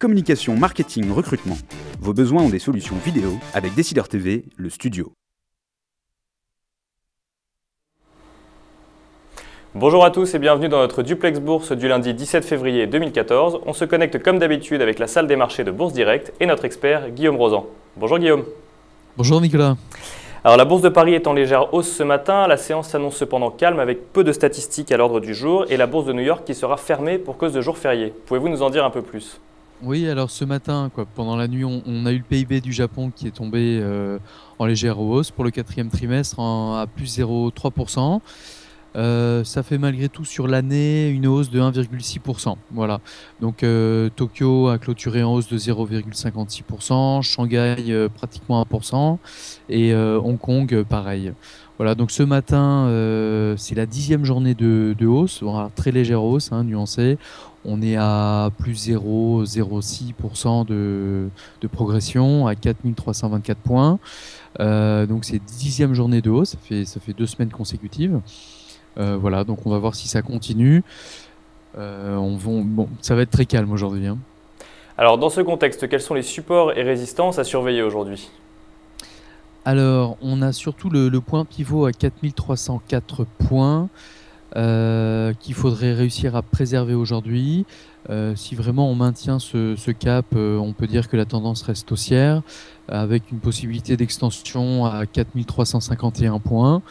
Communication, marketing, recrutement. Vos besoins ont des solutions vidéo avec Décideur TV, le studio. Bonjour à tous et bienvenue dans notre duplex bourse du lundi 17 février 2014. On se connecte comme d'habitude avec la salle des marchés de Bourse Direct et notre expert Guillaume Rozan. Bonjour Guillaume. Bonjour Nicolas. Alors la bourse de Paris est en légère hausse ce matin. La séance s'annonce cependant calme avec peu de statistiques à l'ordre du jour et la bourse de New York qui sera fermée pour cause de jour férié. Pouvez-vous nous en dire un peu plus ? Oui, alors ce matin, pendant la nuit, on a eu le PIB du Japon qui est tombé en légère hausse pour le quatrième trimestre à plus 0,3%. Ça fait malgré tout sur l'année une hausse de 1,6%. Voilà. Donc Tokyo a clôturé en hausse de 0,56%, Shanghai pratiquement 1% et Hong Kong pareil. Voilà, donc ce matin, c'est la 10e journée de hausse, voilà, très légère hausse, nuancée. On est à plus 0,06% de progression à 4324 points. Donc c'est 10e journée de hausse, ça fait 2 semaines consécutives. Voilà, donc on va voir si ça continue. Ça va être très calme aujourd'hui. Alors dans ce contexte, quels sont les supports et résistances à surveiller aujourd'hui ? Alors, on a surtout le point pivot à 4304 points qu'il faudrait réussir à préserver aujourd'hui. Si vraiment on maintient ce cap, on peut dire que la tendance reste haussière avec une possibilité d'extension à 4351 points.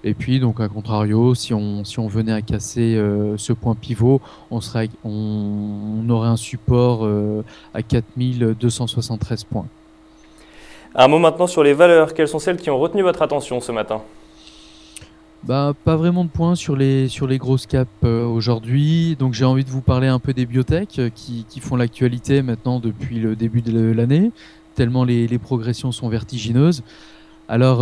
Et puis, donc, à contrario, si on venait à casser ce point pivot, on aurait un support à 4273 points. Un mot maintenant sur les valeurs. Quelles sont celles qui ont retenu votre attention ce matin ? Pas vraiment de points sur les grosses caps aujourd'hui. Donc j'ai envie de vous parler un peu des biotech qui font l'actualité maintenant depuis le début de l'année, tellement les progressions sont vertigineuses. Alors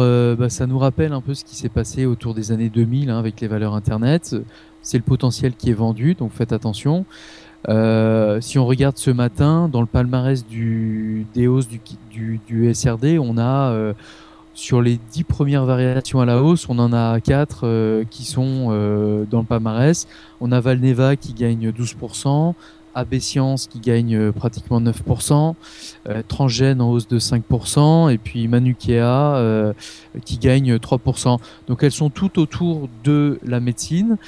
ça nous rappelle un peu ce qui s'est passé autour des années 2000 avec les valeurs Internet. C'est le potentiel qui est vendu, donc faites attention. Si on regarde ce matin, dans le palmarès des hausses du SRD, on a sur les 10 premières variations à la hausse, on en a 4 qui sont dans le palmarès. On a Valneva qui gagne 12%, AB Science qui gagne pratiquement 9%, Transgène en hausse de 5%, et puis Manukea qui gagne 3%. Donc elles sont toutes autour de la médecine,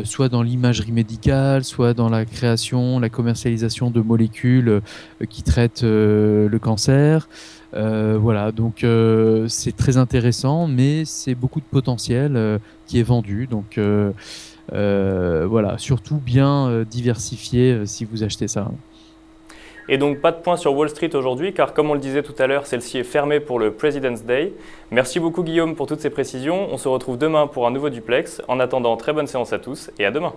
soit dans l'imagerie médicale, soit dans la création, la commercialisation de molécules qui traitent le cancer. Voilà, donc c'est très intéressant, mais c'est beaucoup de potentiel qui est vendu. Donc voilà, surtout bien diversifié si vous achetez ça. Et donc pas de point sur Wall Street aujourd'hui, car comme on le disait tout à l'heure, celle-ci est fermée pour le President's Day. Merci beaucoup Guillaume pour toutes ces précisions. On se retrouve demain pour un nouveau duplex. En attendant, très bonne séance à tous et à demain.